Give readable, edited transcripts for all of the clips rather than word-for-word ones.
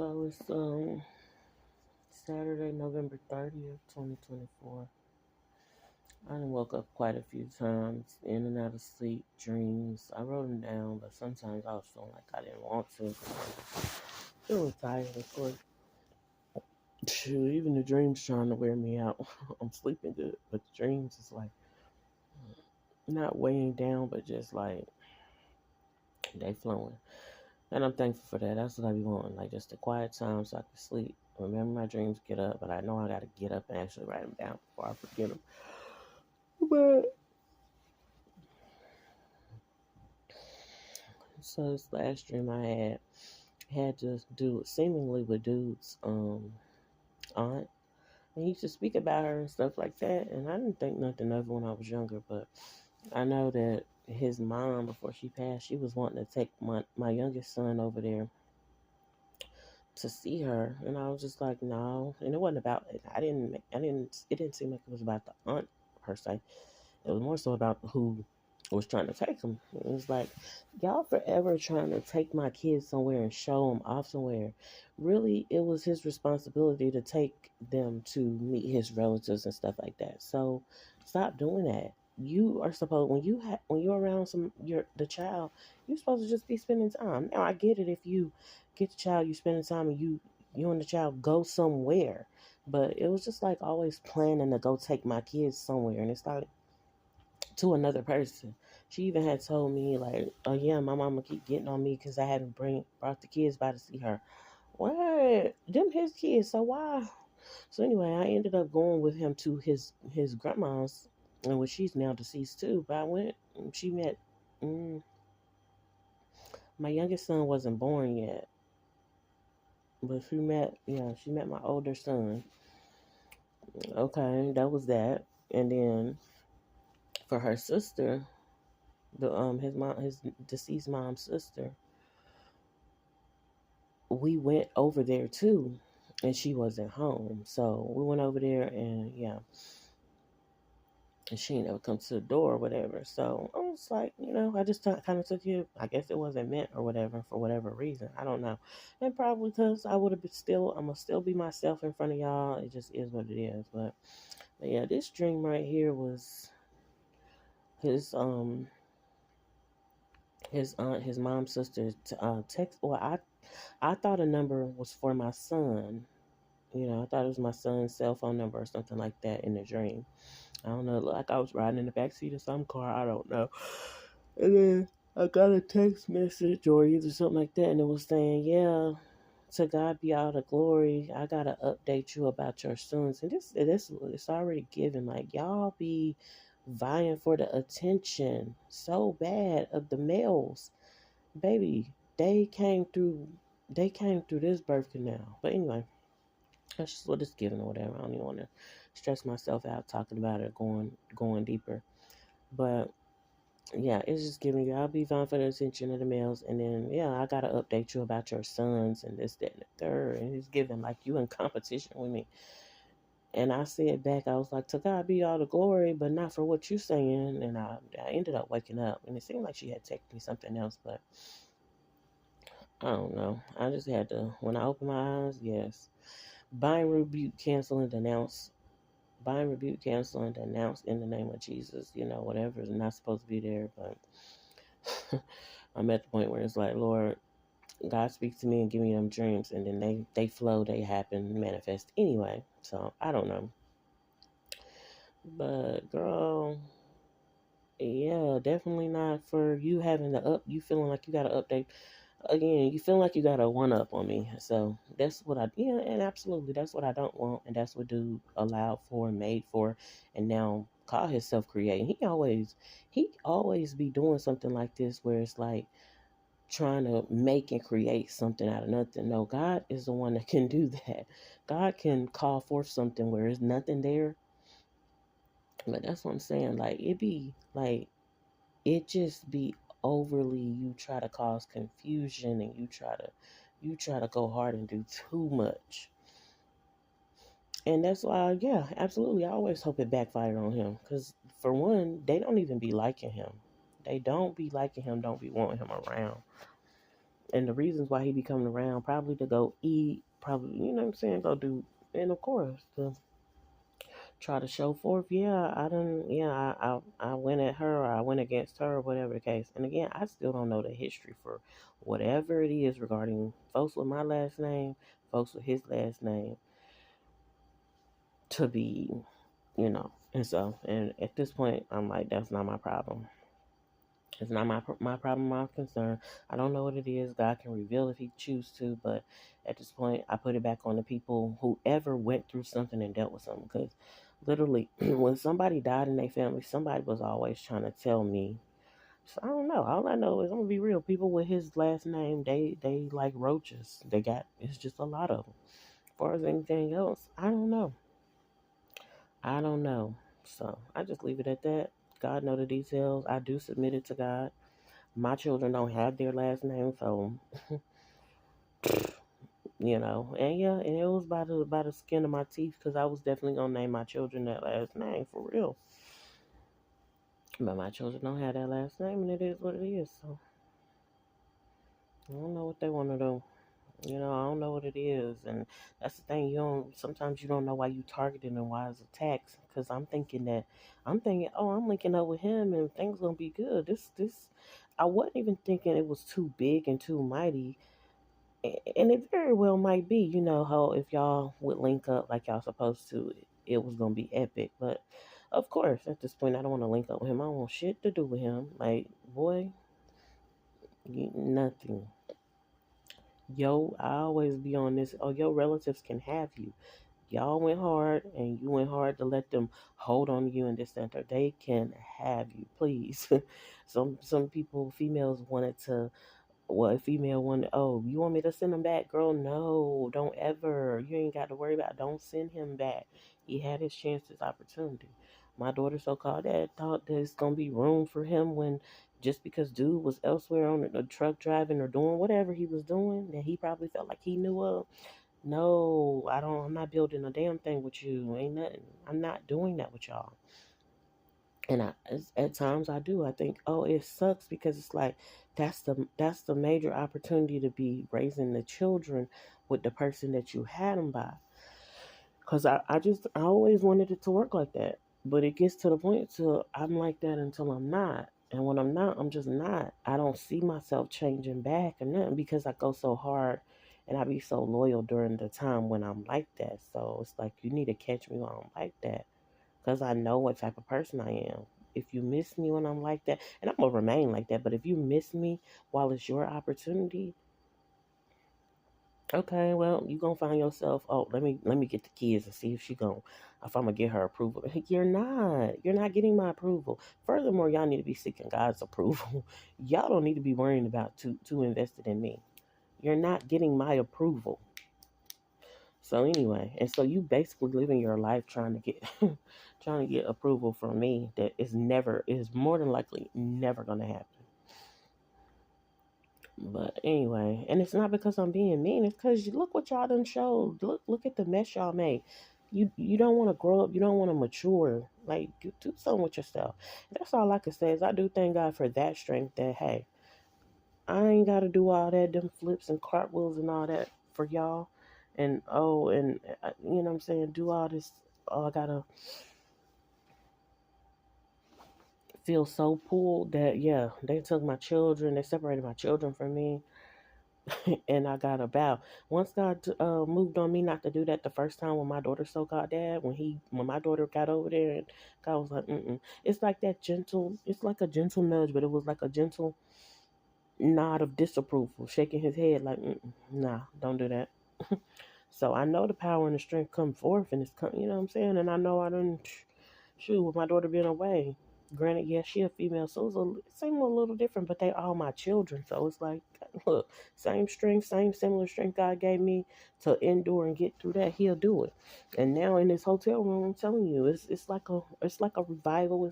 So it's Saturday, November 30th, 2024. I done woke up quite a few times, in and out of sleep, dreams. I wrote them down, but sometimes I was feeling like I didn't want to. Feeling tired, of course. Shoot, even the dreams trying to wear me out. I'm sleeping good, but the dreams is like not weighing down, but just like they flowing. And I'm thankful for that. That's what I be wanting, like just a quiet time so I can sleep. Remember my dreams, get up, but I know I gotta get up and actually write them down before I forget them. But so this last dream I had to do seemingly with dude's aunt. And he used to speak about her and stuff like that. And I didn't think nothing of it when I was younger, but I know that his mom, before she passed, she was wanting to take my youngest son over there to see her, and I was just like, no. And it wasn't about it. It didn't seem like it was about the aunt per se. It was more so about who was trying to take him. It was like, y'all forever trying to take my kids somewhere and show them off somewhere. Really, it was his responsibility to take them to meet his relatives and stuff like that. So stop doing that. You are supposed when you're around the child, you're supposed to just be spending time. Now I get it if you get the child, you spending time, and you and the child go somewhere. But it was just like always planning to go take my kids somewhere, and it's like to another person. She even had told me like, "Oh yeah, my mama keep getting on me because I haven't brought the kids by to see her." What? Them his kids, so why? So anyway, I ended up going with him to his grandma's, and which she's now deceased too. But I went. She met. Mm, my youngest son wasn't born yet, but she met my older son. Okay, that was that. And then for her sister, his deceased mom's sister, we went over there too, and she wasn't home. So we went over there, and yeah, and she ain't never come to the door or whatever. So I was like, I just kind of took it. I guess it wasn't meant or whatever for whatever reason. I don't know, and probably because I would have been still. I'm gonna still be myself in front of y'all. It just is what it is. But yeah, this dream right here was his his mom's sister text. Well, I thought a number was for my son. I thought it was my son's cell phone number or something like that in the dream. I don't know, like I was riding in the backseat of some car, I don't know. And then I got a text message or either something like that, and it was saying, yeah, to God be all the glory. I gotta update you about your sons. And this it's already given. Like y'all be vying for the attention so bad of the males. Baby, they came through this birth canal. But anyway, that's just what it's given or whatever. I don't even want to stress myself out talking about it, going deeper. But yeah, it's just giving you. I'll be vying for the attention of the males, and then yeah, I gotta update you about your sons and this, that, and the third. And it's giving like you in competition with me. And I said back, I was like, to God be all the glory, but not for what you saying. And I ended up waking up, and it seemed like she had texted me something else, but I don't know. I just had to, when I opened my eyes, yes. Bind, rebuke, cancel, and denounce. Bind, rebuke, cancel, and denounce in the name of Jesus. Whatever is not supposed to be there, but I'm at the point where it's like, Lord, God speaks to me and give me them dreams, and then they flow, they happen, manifest anyway. So I don't know, but girl, yeah, definitely not for you having to up. You feeling like you got to update again. You feel like you got to one up on me. So that's what and absolutely that's what I don't want, and that's what dude allowed for, made for, and now call himself creating. He always be doing something like this where it's like trying to make and create something out of nothing. No, God is the one that can do that. God can call forth something where there's nothing there. But that's what I'm saying. Like it be like it just be overly, you try to cause confusion, and you try to go hard and do too much. And that's why, yeah, absolutely, I always hope it backfired on him, because for one, they don't even be liking him. They don't be liking him, don't be wanting him around. And the reasons why he be coming around, probably to go eat, probably, you know what I'm saying, go do, and of course, to try to show forth, yeah, I didn't, yeah, I went at her, or I went against her, or whatever the case. And again, I still don't know the history for whatever it is regarding folks with my last name, folks with his last name, to be, and so, and at this point, I'm like, that's not my problem. It's not my problem, my concern. I don't know what it is. God can reveal if He chooses to, but at this point, I put it back on the people who ever went through something and dealt with something. Because literally, when somebody died in their family, somebody was always trying to tell me. So I don't know. All I know is I'm gonna be real. People with his last name, they like roaches. It's just a lot of them. As far as anything else, I don't know. I don't know. So I just leave it at that. God know the details. I do submit it to God. My children don't have their last name, so and yeah, and it was by the skin of my teeth, because I was definitely gonna name my children that last name for real. But my children don't have that last name, and it is what it is. So I don't know what they want to do. I don't know what it is, and that's the thing. You don't. Sometimes you don't know why you targeted and why it's attacks. Because I'm thinking, oh, I'm linking up with him, and things gonna be good. I wasn't even thinking it was too big and too mighty. And it very well might be, how if y'all would link up like y'all supposed to, it was gonna be epic. But of course, at this point, I don't want to link up with him. I don't want shit to do with him. Like, boy, nothing. Yo, I always be on this. Oh, your relatives can have you. Y'all went hard, and you went hard to let them hold on to you in this center. They can have you, please. Some people, females, wanted to. Well, a female one, oh, you want me to send him back? Girl, no, don't ever. You ain't got to worry about it. Don't send him back. He had his chance, his opportunity. My daughter, so called dad, thought there's going to be room for him when just because dude was elsewhere on the truck driving or doing whatever he was doing that he probably felt like he knew of. No, I'm not building a damn thing with you. Ain't nothing. I'm not doing that with y'all. And at times I do. I think, oh, it sucks because it's like that's the major opportunity to be raising the children with the person that you had them by. Because I always wanted it to work like that, but it gets to the point to I'm like that until I'm not. And when I'm not, I'm just not. I don't see myself changing back or nothing because I go so hard and I be so loyal during the time when I'm like that. So it's like you need to catch me when I'm like that because I know what type of person I am. If you miss me when I'm like that, and I'm gonna remain like that, but if you miss me while it's your opportunity, okay, well, you gonna find yourself. Oh, let me get the kids and see if I'm gonna get her approval. You're not getting my approval. Furthermore, y'all need to be seeking God's approval. Y'all don't need to be worrying about too invested in me. You're not getting my approval. So anyway, and so you basically living your life trying to get trying to get approval from me that is more than likely never gonna happen. But anyway, and it's not because I'm being mean, it's because look what y'all done showed. Look at the mess y'all made. You don't want to grow up, you don't want to mature. Like do something with yourself. That's all I can say is I do thank God for that strength that hey, I ain't gotta do all that, them flips and cartwheels and all that for y'all. And you know what I'm saying, do all this. Oh, I gotta feel so pulled that yeah, they took my children, they separated my children from me, and I got to bow. Once God moved on me not to do that the first time when my daughter so called dad, when my daughter got over there, and God was like, mm-mm. It's like that gentle, it's like a gentle nudge, but it was like a gentle nod of disapproval, shaking his head like, nah, don't do that. So I know the power and the strength come forth, and you know what I'm saying? And I know I didn't, shoot, with my daughter being away. Granted, yeah, she a female, so seem a little different, but they all my children. So it's like, look, same strength, same similar strength God gave me to endure and get through that. He'll do it. And now in this hotel room, I'm telling you, it's like a revival.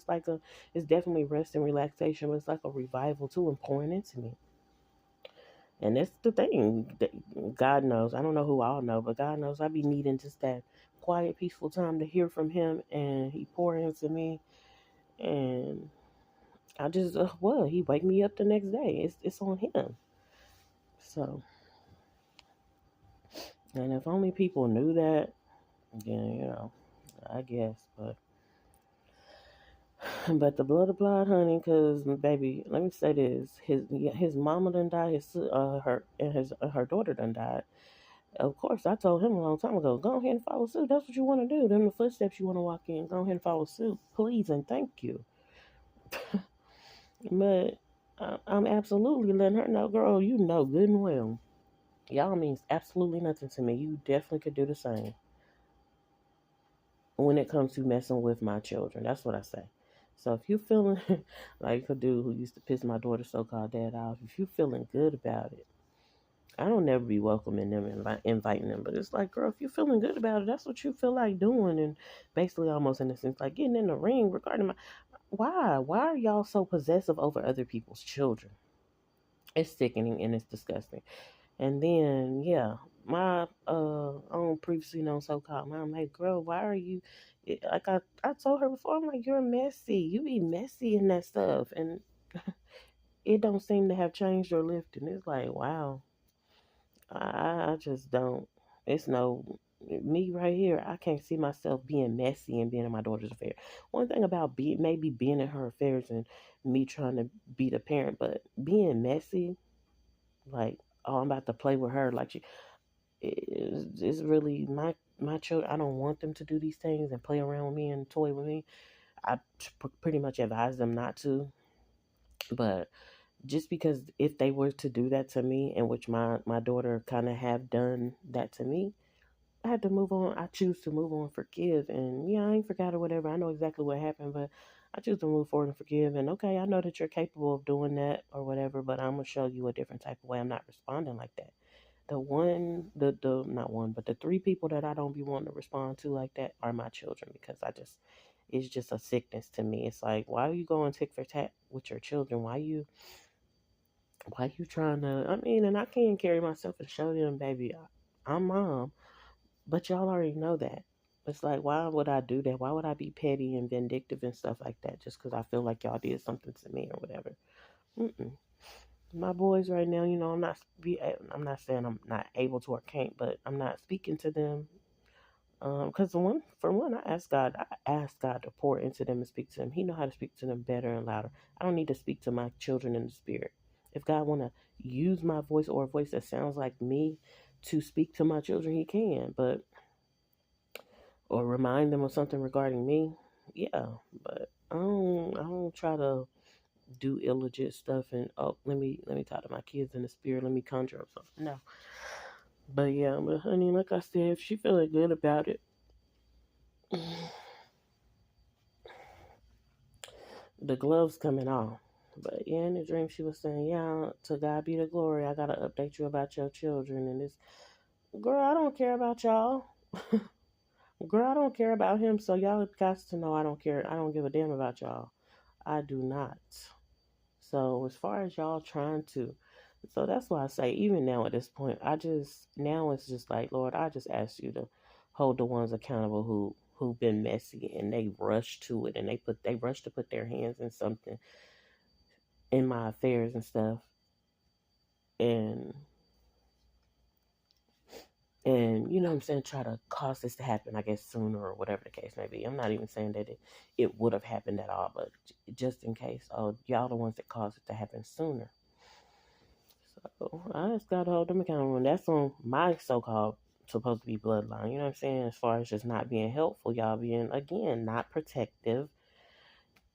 It's definitely rest and relaxation, but it's like a revival too, and pouring into me. And that's the thing. God knows. I don't know who all know, but God knows I be needing just that quiet, peaceful time to hear from Him, and He pour into me, and I just He wake me up the next day. It's on Him. So, and if only people knew that, then, I guess. But the blood applied, honey, because, baby, let me say this: his mama done died, her daughter done died. Of course, I told him a long time ago, go ahead and follow suit. That's what you want to do. Them the footsteps you want to walk in. Go ahead and follow suit, please and thank you. But I'm absolutely letting her know, girl. You know good and well, y'all means absolutely nothing to me. You definitely could do the same when it comes to messing with my children. That's what I say. So if you feeling like a dude who used to piss my daughter's so-called dad off, if you feeling good about it, I don't never be welcoming them and inviting them. But it's like, girl, if you feeling good about it, that's what you feel like doing. And basically, almost in a sense, like getting in the ring regarding my. Why are y'all so possessive over other people's children? It's sickening and it's disgusting. And then, yeah, my own previously known so-called mom, like, girl, why are you? Like I told her before, I'm like, you're messy. You be messy in that stuff, and it don't seem to have changed or lifted. And it's like, wow, I just don't. It's no me right here. I can't see myself being messy and being in my daughter's affair. One thing about maybe being in her affairs and me trying to be the parent, but being messy, like, oh, I'm about to play with her, like she is really my children. I don't want them to do these things and play around with me and toy with me. I pretty much advise them not to. But just because if they were to do that to me, and which my daughter kind of have done that to me, I had to move on. I choose to move on, forgive, and yeah, I ain't forgot or whatever. I know exactly what happened, but I choose to move forward and forgive. And okay, I know that you're capable of doing that or whatever, but I'm gonna show you a different type of way. I'm not responding like that. The not one, but the three people that I don't be wanting to respond to like that are my children, because it's just a sickness to me. It's like, why are you going tick for tat with your children? Why you trying to? I mean, and I can't carry myself and show them, baby, I'm mom, but y'all already know that. It's like, why would I do that? Why would I be petty and vindictive and stuff like that just because I feel like y'all did something to me or whatever? Mm-mm. My boys right now, I'm not saying I'm not able to or can't, but I'm not speaking to them. Because for one, I asked God to pour into them and speak to them. He know how to speak to them better and louder. I don't need to speak to my children in the spirit. If God want to use my voice or a voice that sounds like me to speak to my children, He can. But or remind them of something regarding me, yeah. But I don't try to do illegit stuff and, oh, let me talk to my kids in the spirit. Let me conjure up something. No. But yeah, but honey, like I said, if she feeling good about it, the gloves coming off. But yeah, in the dream she was saying, yeah, to God be the glory. I gotta update you about your children and this. Girl, I don't care about y'all. Girl, I don't care about him. So y'all got to know I don't care. I don't give a damn about y'all. I do not. So as far as y'all trying to, so that's why I say, even now at this point, now it's just like, Lord, I just ask you to hold the ones accountable who've been messy and they rush to it, and they rush to put their hands in something in my affairs and stuff, and you know what I'm saying, try to cause this to happen, I guess, sooner or whatever the case may be. I'm not even saying that it would have happened at all, but just in case, oh, y'all the ones that caused it to happen sooner. So I just gotta hold them accountable. And that's on my so-called supposed to be bloodline. You know what I'm saying? As far as just not being helpful, y'all being, again, not protective.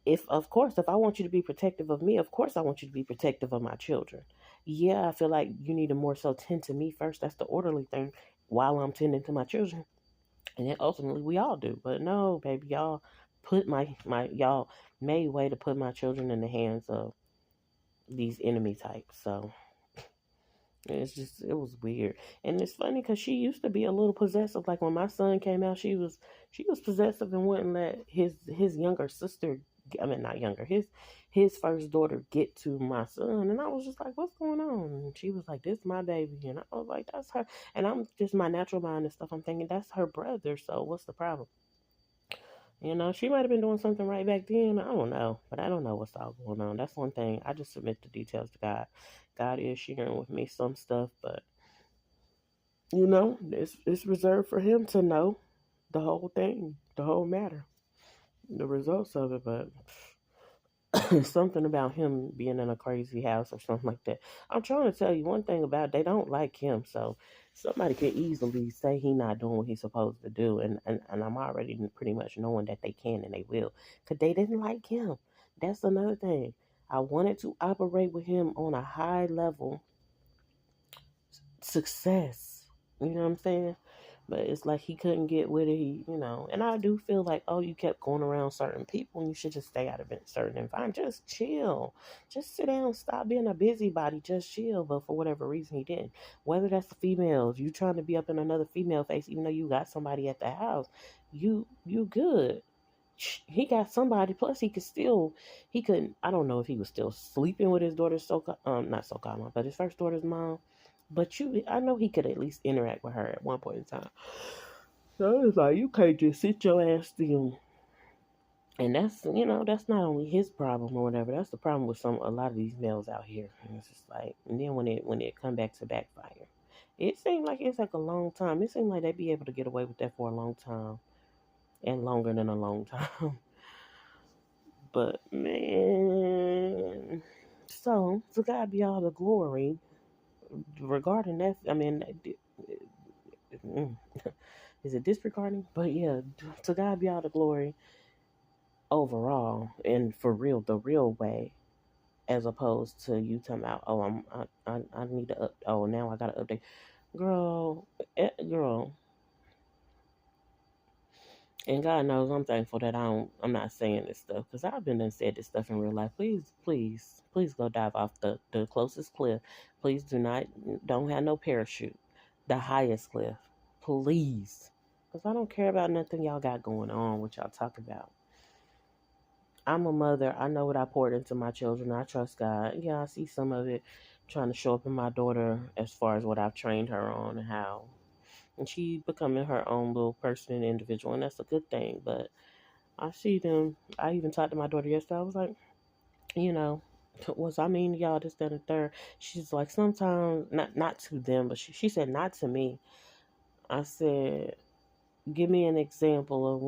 If Of course, if I want you to be protective of me, of course I want you to be protective of my children. Yeah, I feel like you need to more so tend to me first. That's the orderly thing, while I'm tending to my children. And then ultimately we all do. But no, baby, y'all put y'all made way to put my children in the hands of these enemy types. So it was weird. And it's funny because she used to be a little possessive. Like when my son came out, she was possessive and wouldn't let his younger sister, I mean, not younger, his first daughter get to my son. And I was just like, what's going on? And she was like, this is my baby. And I was like, that's her. And I'm just, my natural mind and stuff, I'm thinking that's her brother, so what's the problem? You know, she might have been doing something right back then. I don't know, but I don't know what's all going on. That's one thing. I just submit the details to God. God is sharing with me some stuff, but you know, it's reserved for Him to know the whole thing, the whole matter, the results of it. But something about him being in a crazy house or something like that. I'm trying to tell you one thing about it, they don't like him, so somebody could easily say he not doing what he's supposed to do, and I'm already pretty much knowing that they can and they will, cause they didn't like him. That's another thing. I wanted to operate with him on a high level success. You know what I'm saying? But it's like he couldn't get with it. And I do feel like, oh, you kept going around certain people and you should just stay out of certain environments. Just chill. Just sit down. Stop being a busybody. Just chill. But for whatever reason, he didn't. Whether that's the females, you trying to be up in another female face, even though you got somebody at the house, you good. He got somebody. Plus, he couldn't. I don't know if he was still sleeping with his daughter's not so called mom, but his first daughter's mom. But I know he could at least interact with her at one point in time. So it's like you can't just sit your ass still. And that's not only his problem or whatever. That's the problem with a lot of these males out here. And it's just like, and then when it come back to backfire, it's like a long time. It seemed like they'd be able to get away with that for a long time, and longer than a long time. But man, so to God be all the glory regarding that. I mean, mm, is it disregarding? But yeah, to God be all the glory overall and for real, the real way, as opposed to you talking about, oh, I need to oh, now I gotta update, girl, girl. And God knows I'm thankful that I'm not saying this stuff, because I've been and said this stuff in real life. Please, please, please go dive off the closest cliff. Please don't have no parachute. The highest cliff. Please. Because I don't care about nothing y'all got going on, what y'all talk about. I'm a mother. I know what I poured into my children. I trust God. Yeah, I see some of it trying to show up in my daughter as far as what I've trained her on and how. And she becoming her own little person and individual, and that's a good thing. But I see them. I even talked to my daughter yesterday. I was like, you know, was I mean to y'all, this, that, and the third. She's like, sometimes, not to them, but she said, not to me. I said, give me an example of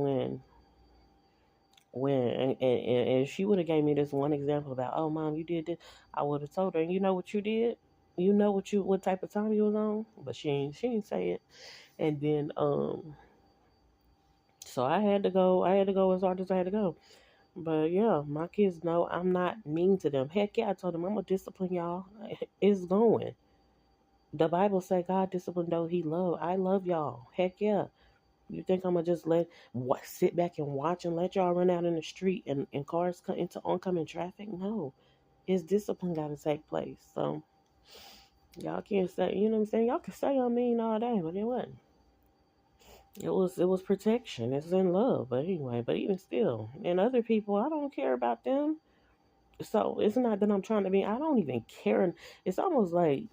and she would have gave me this one example about, oh, mom, you did this. I would have told her, and you know what you did? You know what type of time you was on? But she didn't say it. And then, so I had to go as hard as I had to go. But yeah, my kids know I'm not mean to them. Heck yeah, I told them I'm gonna discipline y'all. It's going. The Bible say God disciplined those He love. I love y'all. Heck yeah. You think I'm gonna just sit back and watch and let y'all run out in the street and cars come into oncoming traffic? No, it's discipline got to take place. So y'all can't say, you know what I'm saying? Y'all can say I'm mean all day, but it wasn't. It was protection. It's in love. But anyway, but even still, and other people, I don't care about them. So it's not that I'm trying to be. I don't even care. It's almost like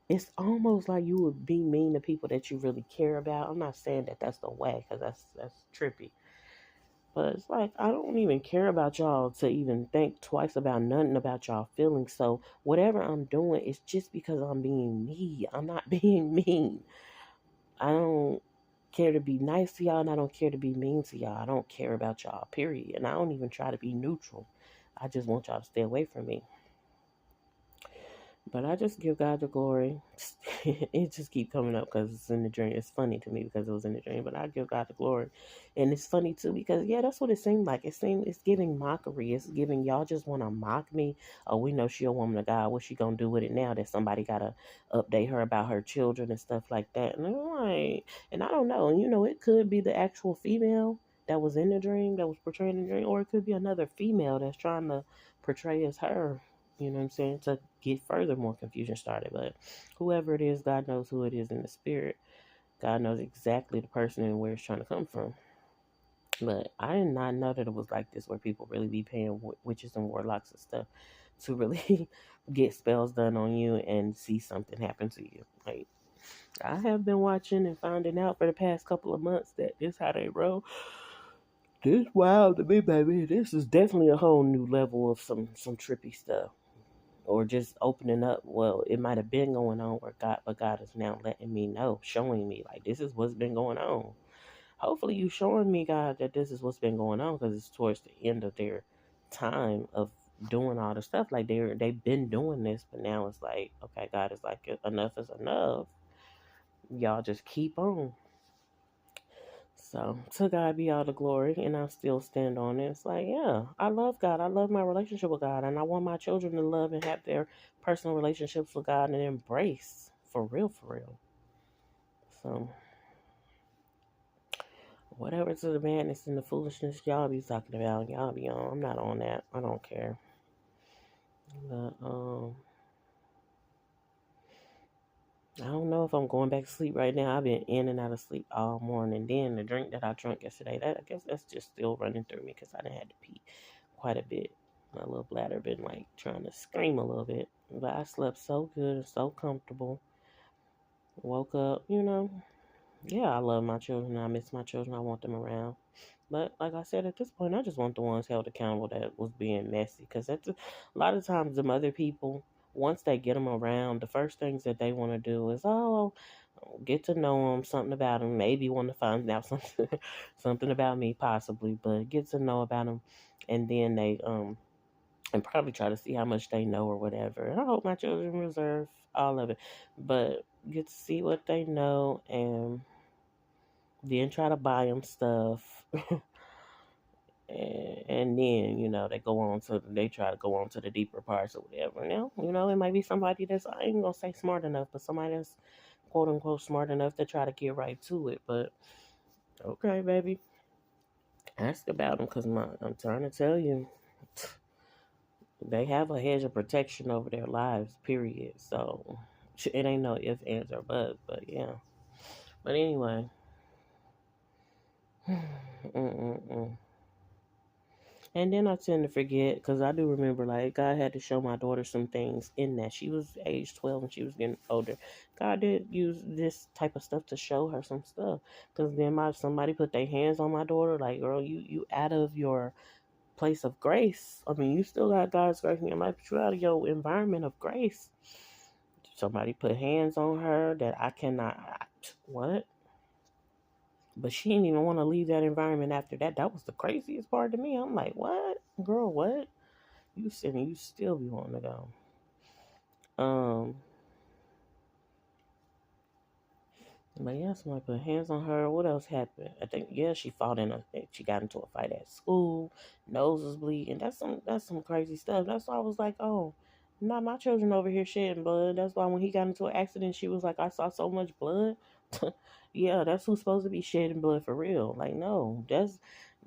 you would be mean to people that you really care about. I'm not saying that that's the way, because that's trippy. But it's like I don't even care about y'all to even think twice about nothing about y'all feelings. So whatever I'm doing is just because I'm being me. I'm not being mean. I don't care to be nice to y'all, and I don't care to be mean to y'all. I don't care about y'all, period. And I don't even try to be neutral. I just want y'all to stay away from me. But I just give God the glory. It just keep coming up because it's in the dream. It's funny to me because it was in the dream, but I give God the glory. And it's funny too because yeah, that's what it seemed like. It's giving mockery. It's giving y'all just want to mock me. Oh, we know she a woman of God. What she gonna do with it now that somebody gotta update her about her children and stuff like that? And I'm like, and I don't know. And it could be the actual female that was in the dream, that was portraying the dream, or it could be another female that's trying to portray as her. You know what I'm saying? To get further more confusion started. But whoever it is, God knows who it is in the spirit. God knows exactly the person and where it's trying to come from. But I did not know that it was like this, where people really be paying witches and warlocks and stuff to really get spells done on you and see something happen to you. Like, I have been watching and finding out for the past couple of months that this how they roll. This wild to me, baby. This is definitely a whole new level of some trippy stuff. Or just opening up. Well, it might have been going on where but God is now letting me know, showing me like this is what's been going on. Hopefully, you showing me, God, that this is what's been going on because it's towards the end of their time of doing all the stuff. Like they've been doing this, but now it's like, okay, God is like, enough is enough. Y'all just keep on. So to God be all the glory, and I still stand on it. It's like, yeah, I love God. I love my relationship with God, and I want my children to love and have their personal relationships with God and embrace for real, for real. So whatever to the madness and the foolishness y'all be talking about, y'all be on. I'm not on that. I don't care. But I don't know if I'm going back to sleep right now. I've been in and out of sleep all morning. Then the drink that I drank yesterday, that I guess that's just still running through me because I didn't have to pee quite a bit. My little bladder been like trying to scream a little bit, but I slept so good and so comfortable. Woke up, yeah, I love my children. I miss my children. I want them around. But like I said, at this point, I just want the ones held accountable that was being messy. Because that's a lot of times, the other people, once they get them around, the first things that they want to do is, get to know them, something about them, maybe want to find out something about me, possibly, but get to know about them, and then they and probably try to see how much they know or whatever. And I hope my children reserve all of it, but get to see what they know and then try to buy them stuff. And then they try to go on to the deeper parts or whatever. Now it might be somebody that's, I ain't gonna say smart enough, but somebody that's quote unquote smart enough to try to get right to it. But okay, baby, ask about them because I'm trying to tell you, they have a hedge of protection over their lives. Period. So it ain't no ifs, ands, or buts. But yeah. But anyway. Mm-mm-mm. And then I tend to forget because I do remember, like, God had to show my daughter some things in that. She was age 12 and she was getting older. God did use this type of stuff to show her some stuff. Because then somebody put their hands on my daughter, like, girl, you out of your place of grace. I mean, you still got God's grace in your life, but you out of your environment of grace. Somebody put hands on her that I cannot. What? But she didn't even want to leave that environment after that. That was the craziest part to me. I'm like, what? Girl, what? You sitting, you still be wanting to go. But yeah, somebody put hands on her. What else happened? I think, yeah, she she got into a fight at school. Nose was bleeding. That's some crazy stuff. That's why I was like, oh, not my children over here shedding blood. That's why when he got into an accident, she was like, I saw so much blood. Yeah, that's who's supposed to be shedding blood for real. Like, no, that's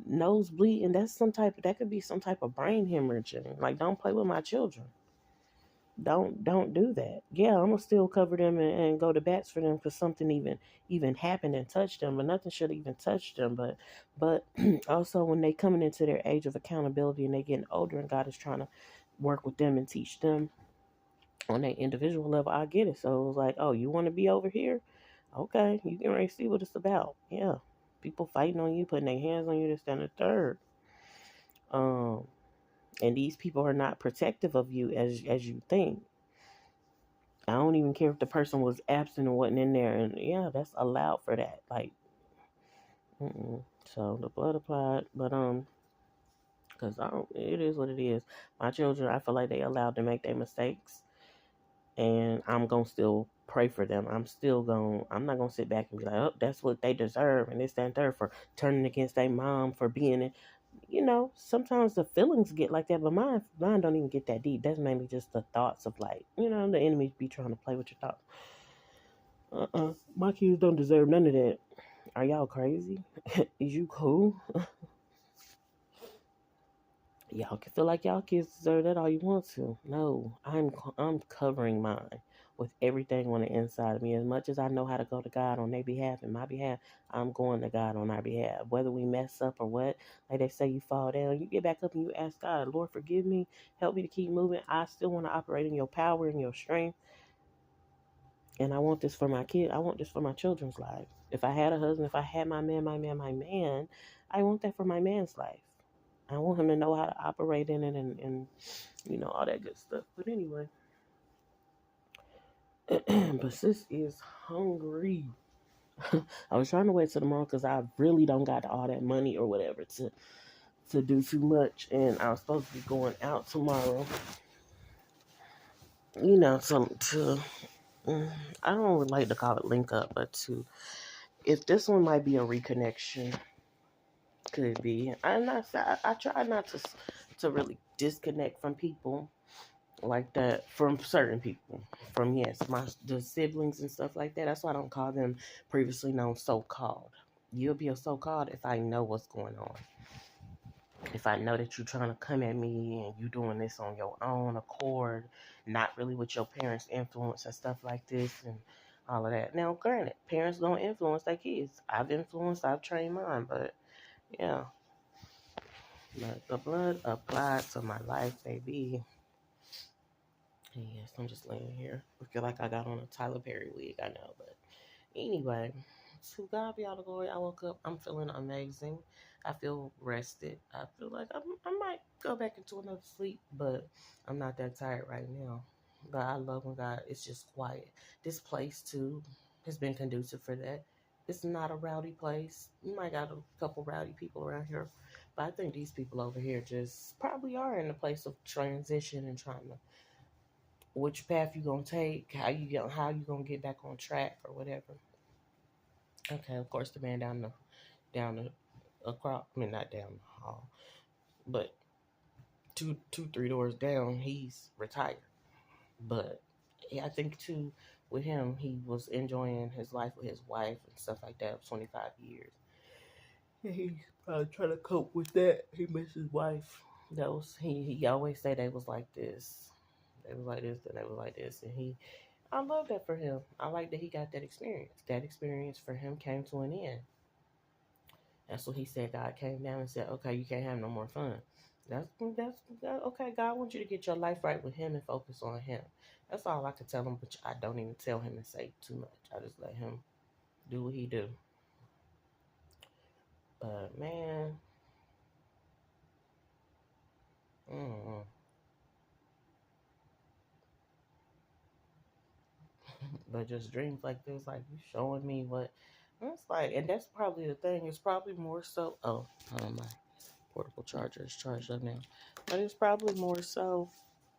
nose bleeding. That could be some type of brain hemorrhaging. Like, don't play with my children. Don't do that. Yeah, I'm gonna still cover them and go to bats for them because something even happened and touched them, but nothing should even touch them. But also when they coming into their age of accountability and they getting older and God is trying to work with them and teach them on that individual level, I get it. So it was like, oh, you want to be over here? Okay, you can already see what it's about. Yeah, people fighting on you, putting their hands on you, this, that, and the third. And these people are not protective of you as you think. I don't even care if the person was absent or wasn't in there, and yeah, that's allowed for that. Like, so the blood applied, but because it is what it is. My children, I feel like they allowed to make their mistakes, and I'm gonna still pray for them. I'm not gonna sit back and be like, oh, that's what they deserve, and this, that, and third for turning against their mom for being in. Sometimes the feelings get like that, but mine don't even get that deep. That's mainly just the thoughts of like, the enemy be trying to play with your thoughts. My kids don't deserve none of that. Are y'all crazy? Is you cool? Y'all can feel like y'all kids deserve that all you want to. No, I'm covering mine with everything on the inside of me. As much as I know how to go to God on their behalf and my behalf, I'm going to God on our behalf. Whether we mess up or what, like they say, you fall down, you get back up and you ask God, Lord, forgive me, help me to keep moving. I still want to operate in your power and your strength. And I want this for my kid. I want this for my children's life. If I had a husband, if I had my man, I want that for my man's life. I want him to know how to operate in it and all that good stuff. But anyway, but sis is hungry. I was trying to wait till tomorrow because I really don't got all that money or whatever to do too much, and I was supposed to be going out tomorrow. To I don't really like to call it link up, but if this one might be a reconnection, could be. I try not to really disconnect from people like that, from certain people, from the siblings and stuff like that. That's why I don't call them previously known so-called. You'll be a so-called if I know what's going on. If I know that you're trying to come at me and you doing this on your own accord, not really with your parents' influence and stuff like this and all of that. Now, granted, parents don't influence their kids. I've trained mine, but yeah. But the blood applied to my life, baby. Yes, I'm just laying here. I feel like I got on a Tyler Perry wig, I know, but anyway, to God be all the glory. I woke up, I'm feeling amazing. I feel rested. I feel like I might go back into another sleep, but I'm not that tired right now. But I love when God, it's just quiet. This place, too, has been conducive for that. It's not a rowdy place. You might got a couple rowdy people around here, but I think these people over here just probably are in a place of transition and trying to which path you gonna take, how you gonna get back on track or whatever. Okay, of course the man down the across, I mean not down the hall, but three doors down, he's retired. But yeah, I think too with him, he was enjoying his life with his wife and stuff like that for 25 years. And he's probably trying to cope with that. He missed his wife. That was he always say they was like this. They was like this, then they was like this. And I love that for him. I like that he got that experience. That experience for him came to an end. That's what he said. God came down and said, "Okay, you can't have no more fun." Okay. God wants you to get your life right with Him and focus on Him. That's all I could tell him, but I don't even tell him and say too much. I just let him do what he do. But man, mm, but just dreams like this, like you showing me what. It's like, and that's probably the thing. It's probably more so. Oh, my portable charger is charged up now, but it's probably more so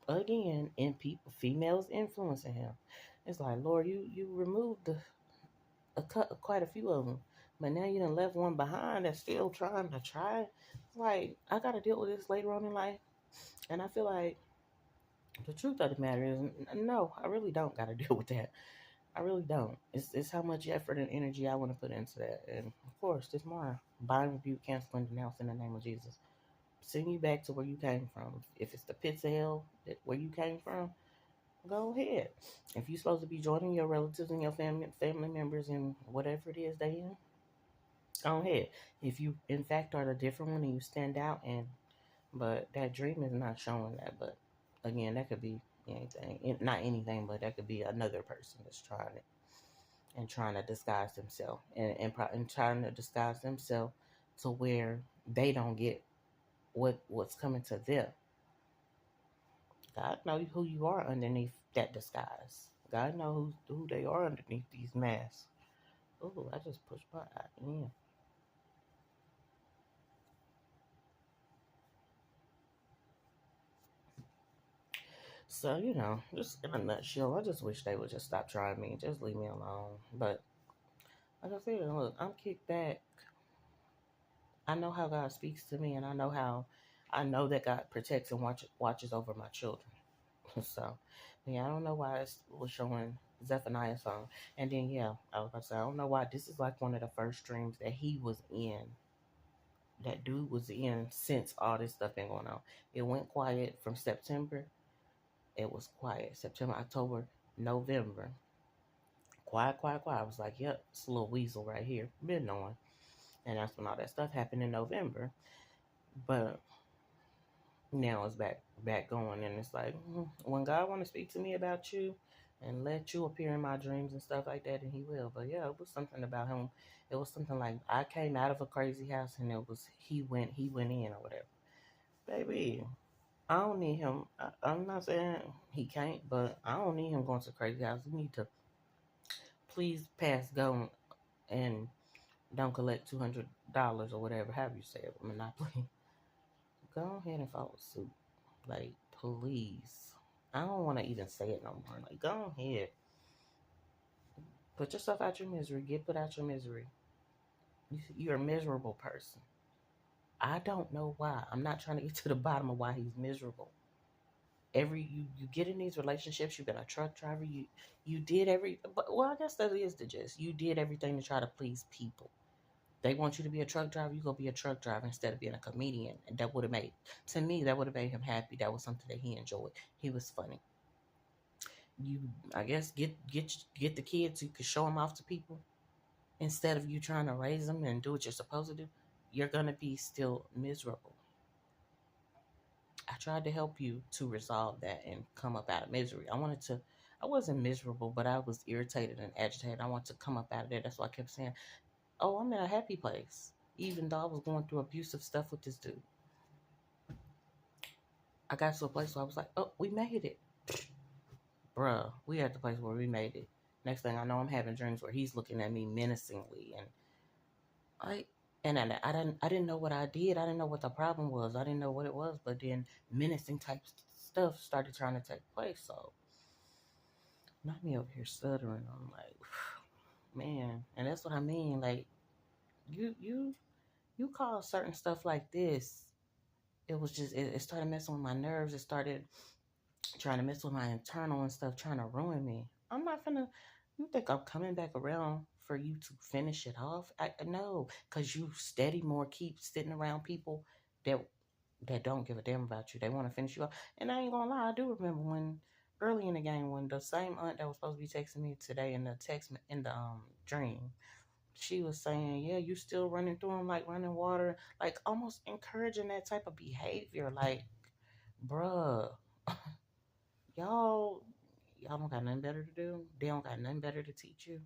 again in people, females influencing him. It's like, Lord, you removed quite a few of them, but now you done left one behind that's still trying to try. It's like I got to deal with this later on in life, and I feel like the truth of the matter is, no, I really don't got to deal with that. I really don't. It's how much effort and energy I want to put into that, and of course, this more bind, rebuke, cancel, and denounce in the name of Jesus. Send you back to where you came from. If it's the pits of hell where you came from, go ahead. If you're supposed to be joining your relatives and your family members in whatever it is they in, go ahead. If you in fact are the different one and you stand out, but that dream is not showing that. But again, that could be anything, not anything, but that could be another person that's trying it and trying to disguise themselves and trying to disguise themselves to where they don't get what's coming to them. God knows who you are underneath that disguise. God knows who they are underneath these masks. Oh, I just pushed my in. So, just in a nutshell, I just wish they would just stop trying me. Just leave me alone. But, like I said, look, I'm kicked back. I know how God speaks to me, and I know that God protects and watches over my children. So, yeah, I don't know why it was showing Zephaniah song. And then, yeah, I was about to say, I don't know why this is like one of the first streams that he was in. That dude was in since all this stuff been going on. It went quiet from September. It was quiet. September, October, November. Quiet, quiet, quiet. I was like, yep, it's a little weasel right here. Been knowing. And that's when all that stuff happened in November. But now it's back going, and it's like when God want to speak to me about you, and let you appear in my dreams and stuff like that, and he will. But yeah, it was something about him. It was something like I came out of a crazy house, and it was he went in or whatever. Baby, I don't need him. I'm not saying he can't, but I don't need him going to crazy house. We need to please pass go and don't collect $200 or whatever. Have you say it, Monopoly? Go ahead and follow suit. Like, please. I don't want to even say it no more. Like, go ahead. Put yourself out your misery. Get put out your misery. You're a miserable person. I don't know why. I'm not trying to get to the bottom of why he's miserable. You get in these relationships. You've been a truck driver. You did every. But, well, I guess that is the gist. You did everything to try to please people. They want you to be a truck driver. You go be a truck driver instead of being a comedian, and that would have made to me that would have made him happy. That was something that he enjoyed. He was funny. You, I guess, get the kids. You could show them off to people instead of you trying to raise them and do what you're supposed to do. You're gonna be still miserable. I tried to help you to resolve that and come up out of misery. I wasn't miserable, but I was irritated and agitated. I wanted to come up out of there. That's why I kept saying, oh, I'm in a happy place. Even though I was going through abusive stuff with this dude. I got to a place where I was like, oh, we made it. Bruh, we at the place where we made it. Next thing I know, I'm having dreams where he's looking at me menacingly. And I I didn't know what I did. I didn't know what the problem was. I didn't know what it was. But then menacing type stuff started trying to take place. So not me over here stuttering. I'm like, man, and that's what I mean. Like you you you call certain stuff like this. It was just it started messing with my nerves. It started trying to mess with my internal and stuff, trying to ruin me. I'm not gonna. You think I'm coming back around for you to finish it off? I no, cause you steady more keep sitting around people that don't give a damn about you. They want to finish you off. And I ain't gonna lie, I do remember when early in the game when the same aunt that was supposed to be texting me today in the text in the dream, she was saying, "Yeah, you still running through them like running water, like almost encouraging that type of behavior." Like, bruh, y'all, y'all don't got nothing better to do. They don't got nothing better to teach you.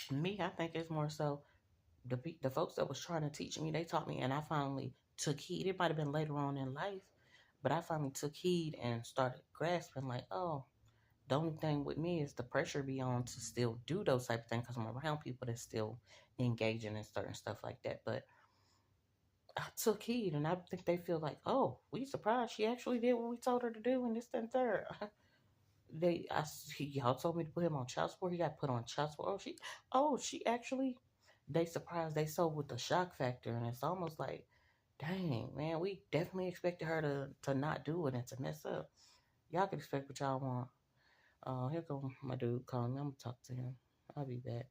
Me, I think it's more so the folks that was trying to teach me, they taught me, and I finally took heed. It might have been later on in life, but I finally took heed and started grasping, like, oh, the only thing with me is the pressure be on to still do those type of things because I'm around people that still engaging in certain stuff like that. But I took heed, and I think they feel like, oh, we surprised she actually did what we told her to do, and this and third. Y'all told me to put him on child support. He got put on child support. She actually. They surprised. They sold with the shock factor, and it's almost like, dang man, we definitely expected her to not do it and to mess up. Y'all can expect what y'all want. Here come my dude calling me. I'm gonna talk to him. I'll be back.